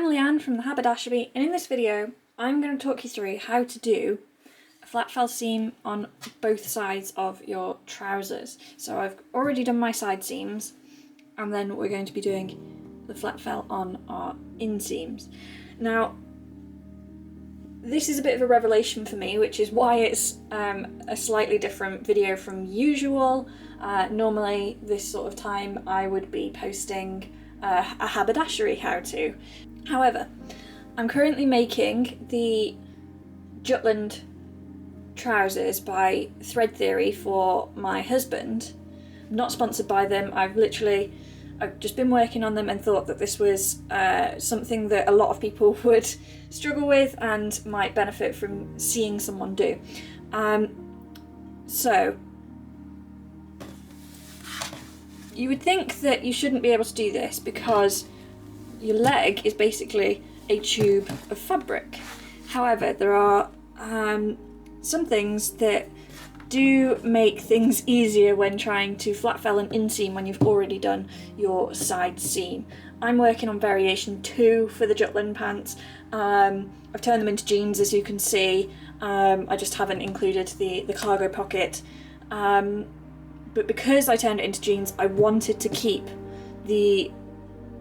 I'm Leanne from the Haberdashery, and in this video I'm going to talk you through how to do a flat fell seam on both sides of your trousers. So I've already done my side seams, and then we're going to be doing the flat fell on our inseams. Now, this is a bit of a revelation for me, which is why it's a slightly different video from usual. Normally this sort of time I would be posting a haberdashery how-to. However, I'm currently making the Jutland trousers by Thread Theory for my husband. I'm not sponsored by them. I've just been working on them and thought that this was something that a lot of people would struggle with and might benefit from seeing someone do. So you would think that you shouldn't be able to do this because your leg is basically a tube of fabric. However, there are some things that do make things easier when trying to flat fell an inseam when you've already done your side seam. I'm working on variation 2 for the Jutland pants. I've turned them into jeans, as you can see. I just haven't included the cargo pocket. But because I turned it into jeans, I wanted to keep the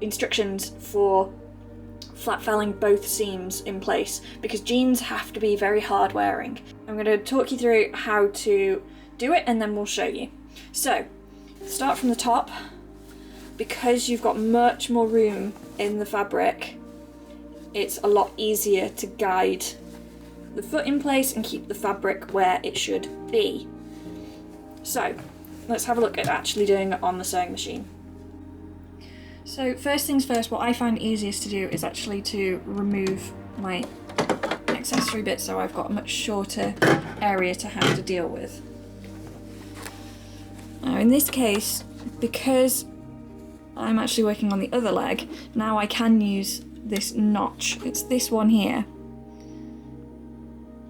instructions for flat felling both seams in place because jeans have to be very hard wearing. I'm going to talk you through how to do it and then we'll show you. So, start from the top. Because you've got much more room in the fabric, it's a lot easier to guide the foot in place and keep the fabric where it should be. So, let's have a look at actually doing it on the sewing machine. So first things first, what I find easiest to do is actually to remove my accessory bit so I've got a much shorter area to have to deal with. Now in this case, because I'm actually working on the other leg, now I can use this notch. It's this one here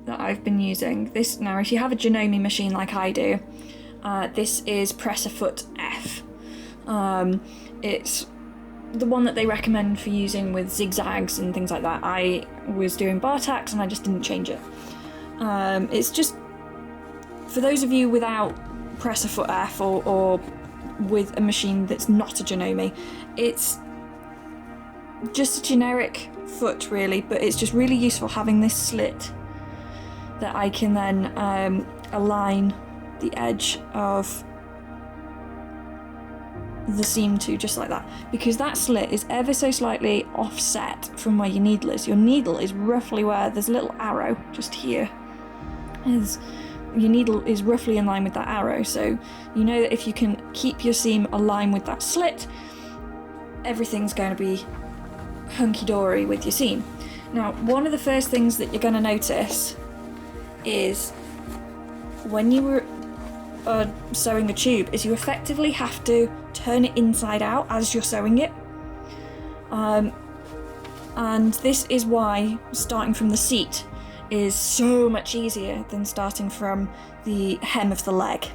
that I've been using. This, now if you have a Janome machine like I do, this is Press a Foot F. It's the one that they recommend for using with zigzags and things like that. I was doing bar tacks and I just didn't change it. It's just, for those of you without Press a Foot F or with a machine that's not a Janome, it's just a generic foot really, but it's just really useful having this slit that I can then align the edge of the seam to, just like that, because that slit is ever so slightly offset from where your needle is. Your needle is roughly where there's a little arrow just here. Your needle is roughly in line with that arrow, so you know that if you can keep your seam aligned with that slit, everything's going to be hunky-dory with your seam. Now, one of the first things that you're going to notice is when you are sewing a tube is you effectively have to turn it inside out as you're sewing it. And this is why starting from the seat is so much easier than starting from the hem of the leg.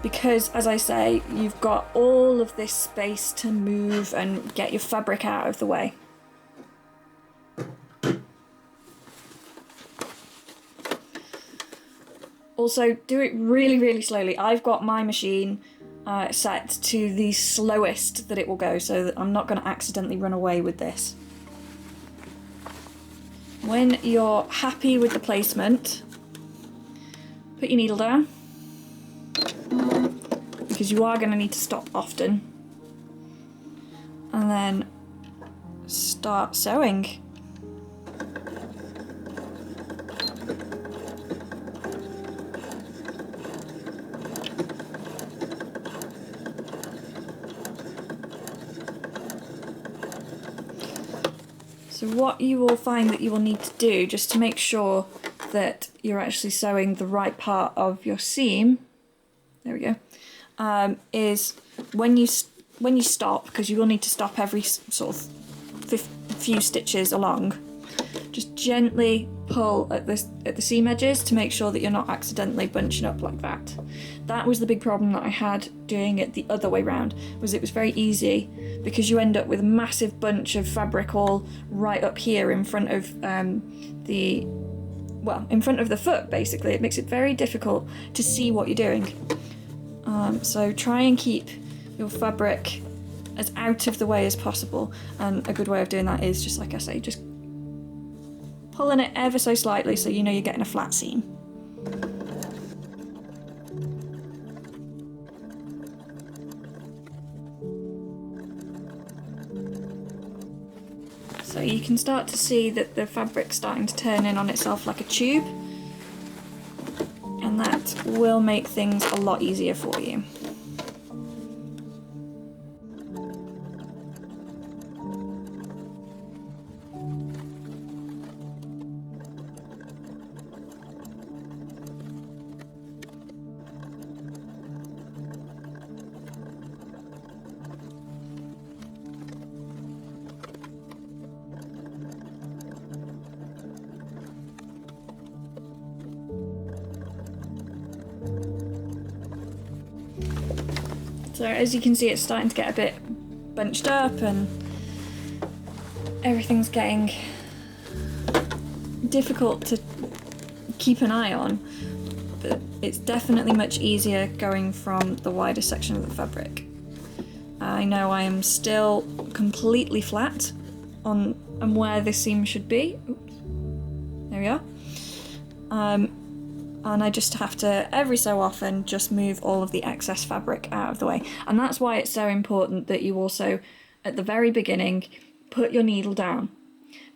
Because, as I say, you've got all of this space to move and get your fabric out of the way. Also, do it really, really slowly. I've got my machine set to the slowest that it will go, so that I'm not going to accidentally run away with this. When you're happy with the placement, put your needle down, because you are going to need to stop often, and then start sewing. So what you will find that you will need to do, just to make sure that you're actually sewing the right part of your seam, there we go, is when you stop, because you will need to stop every sort of few stitches along, just gently pull at the seam edges to make sure that you're not accidentally bunching up like that. That was the big problem that I had doing it the other way round, was it was very easy because you end up with a massive bunch of fabric all right up here in front of in front of the foot basically. It makes it very difficult to see what you're doing. So try and keep your fabric as out of the way as possible, and a good way of doing that is just like I say, just pulling it ever so slightly so you know you're getting a flat seam. So you can start to see that the fabric's starting to turn in on itself like a tube, and that will make things a lot easier for you. So as you can see, it's starting to get a bit bunched up and everything's getting difficult to keep an eye on, but it's definitely much easier going from the wider section of the fabric. I know I am still completely flat on where this seam should be. Oops. There we are. And I just have to, every so often, just move all of the excess fabric out of the way. And that's why it's so important that you also, at the very beginning, put your needle down.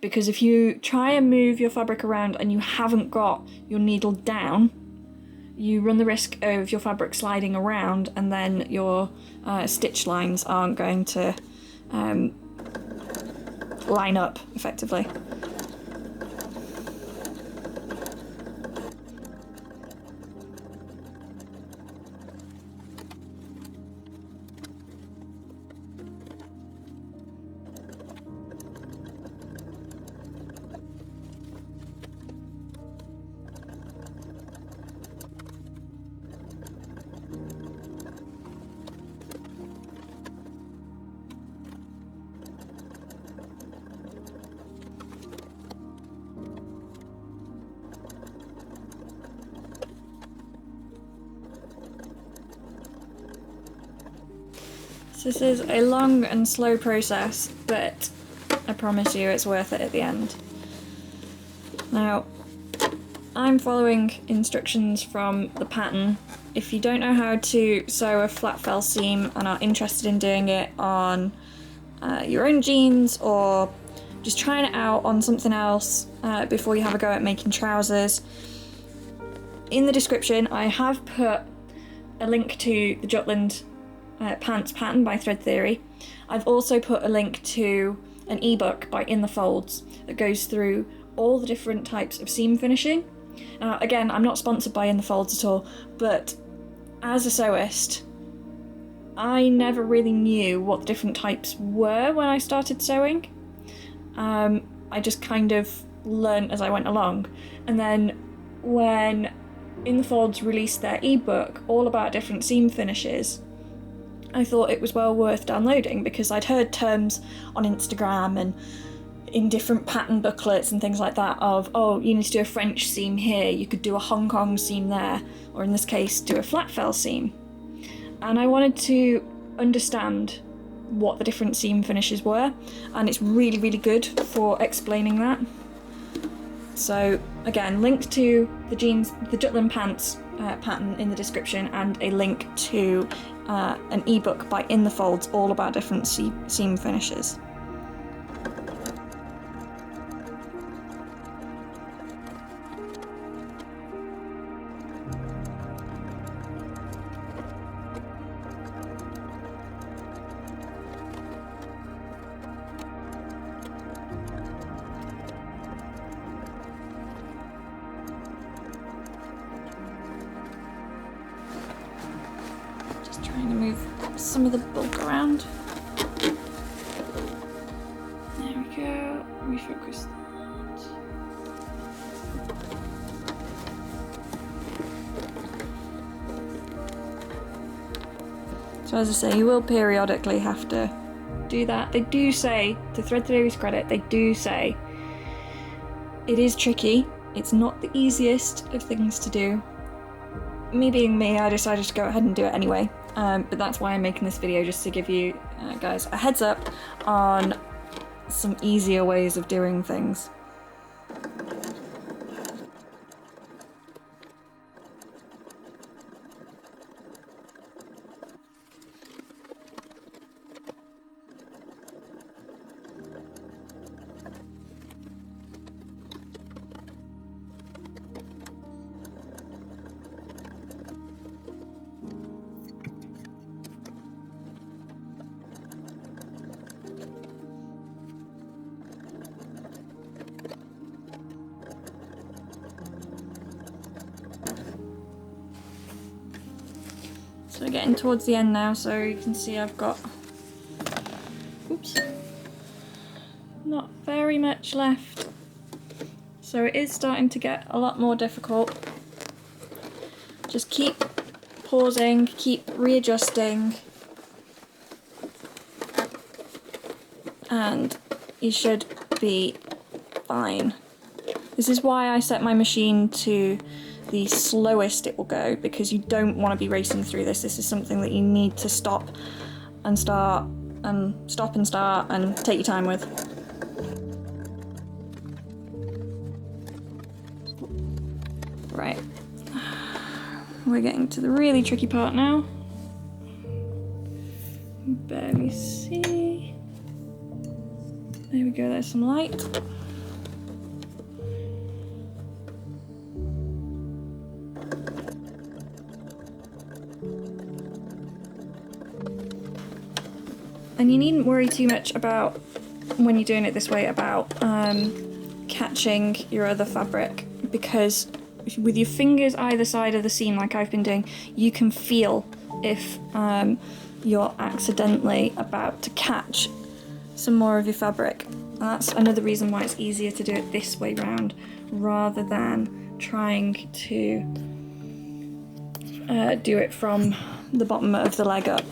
Because if you try and move your fabric around and you haven't got your needle down, you run the risk of your fabric sliding around, and then your stitch lines aren't going to line up effectively. So this is a long and slow process, but I promise you it's worth it at the end. Now, I'm following instructions from the pattern. If you don't know how to sew a flat fell seam and are interested in doing it on your own jeans, or just trying it out on something else before you have a go at making trousers, in the description I have put a link to the Jutland pants pattern by Thread Theory. I've also put a link to an ebook by In the Folds that goes through all the different types of seam finishing. Again, I'm not sponsored by In the Folds at all, but as a sewist, I never really knew what the different types were when I started sewing. I just kind of learned as I went along. And then when In the Folds released their ebook all about different seam finishes, I thought it was well worth downloading, because I'd heard terms on Instagram and in different pattern booklets and things like that of, oh, you need to do a French seam here, you could do a Hong Kong seam there, or in this case, do a flat fell seam. And I wanted to understand what the different seam finishes were, and it's really, really good for explaining that. So again, link to the Jutland pants pattern in the description, and a link to an ebook by In the Folds all about different seam finishes. Trying to move some of the bulk around. There we go. Refocus that. So as I say, you will periodically have to do that. They do say, to Thread Theory's credit, they do say it is tricky. It's not the easiest of things to do. Me being me, I decided to go ahead and do it anyway. But that's why I'm making this video, just to give you guys a heads up on some easier ways of doing things. So we're getting towards the end now, so you can see I've got, oops, not very much left. So it is starting to get a lot more difficult. Just keep pausing, keep readjusting, and you should be fine. This is why I set my machine to the slowest it will go, because you don't want to be racing through this. This is something that you need to stop and start and stop and start and take your time with. Right, we're getting to the really tricky part now. Bear me see. There we go, there's some light. And you needn't worry too much about, when you're doing it this way, about catching your other fabric, because with your fingers either side of the seam, like I've been doing, you can feel if you're accidentally about to catch some more of your fabric. And that's another reason why it's easier to do it this way round, rather than trying to do it from the bottom of the leg up.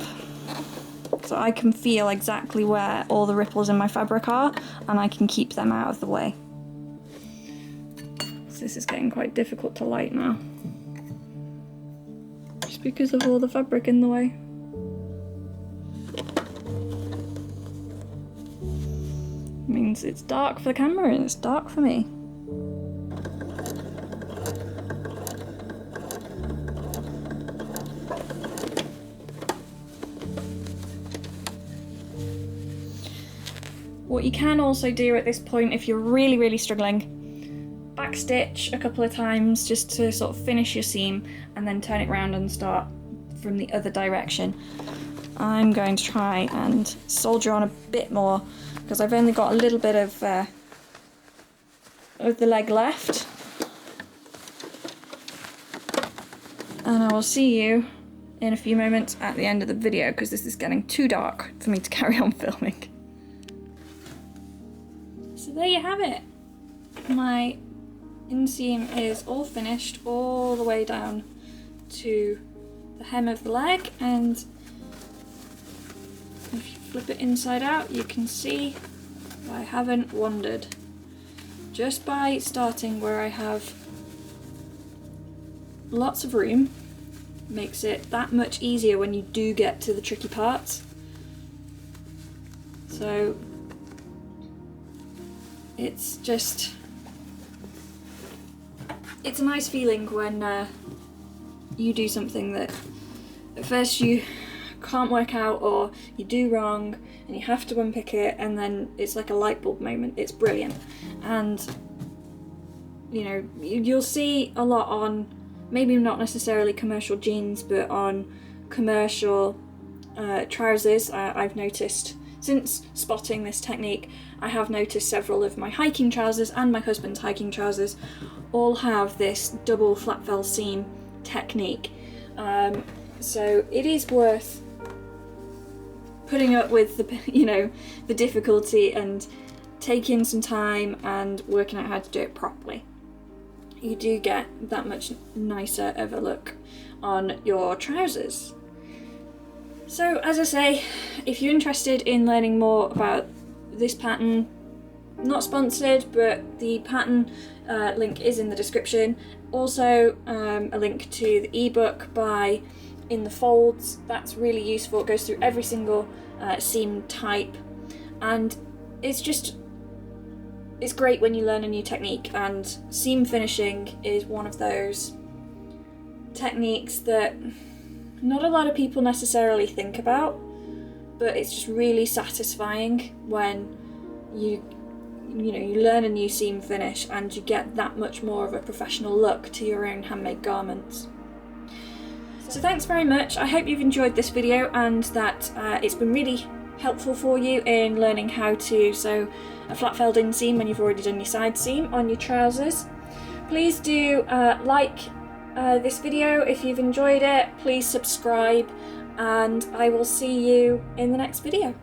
So I can feel exactly where all the ripples in my fabric are, and I can keep them out of the way. So this is getting quite difficult to light now, just because of all the fabric in the way. It means it's dark for the camera and it's dark for me. What you can also do at this point, if you're really, really struggling, backstitch a couple of times just to sort of finish your seam, and then turn it around and start from the other direction. I'm going to try and soldier on a bit more, because I've only got a little bit of the leg left. And I will see you in a few moments at the end of the video, because this is getting too dark for me to carry on filming. So there you have it. My inseam is all finished all the way down to the hem of the leg, and if you flip it inside out you can see I haven't wandered. Just by starting where I have lots of room makes it that much easier when you do get to the tricky parts. So it's just, it's a nice feeling when you do something that at first you can't work out, or you do wrong and you have to unpick it, and then it's like a light bulb moment. It's brilliant. And you know, you'll see a lot on, maybe not necessarily commercial jeans, but on commercial trousers. I've noticed, since spotting this technique, I have noticed several of my hiking trousers and my husband's hiking trousers all have this double flat fell seam technique. So it is worth putting up with the, you know, the difficulty and taking some time and working out how to do it properly. You do get that much nicer of a look on your trousers. So as I say, if you're interested in learning more about this pattern, not sponsored, but the pattern link is in the description. Also a link to the ebook by In the Folds. That's really useful. It goes through every single seam type, and it's great when you learn a new technique, and seam finishing is one of those techniques that not a lot of people necessarily think about, but it's just really satisfying when you learn a new seam finish and you get that much more of a professional look to your own handmade garments. So thanks very much. I hope you've enjoyed this video and that it's been really helpful for you in learning how to sew a flat felled inseam when you've already done your side seam on your trousers. Please do like this video if you've enjoyed it. Please subscribe, and I will see you in the next video.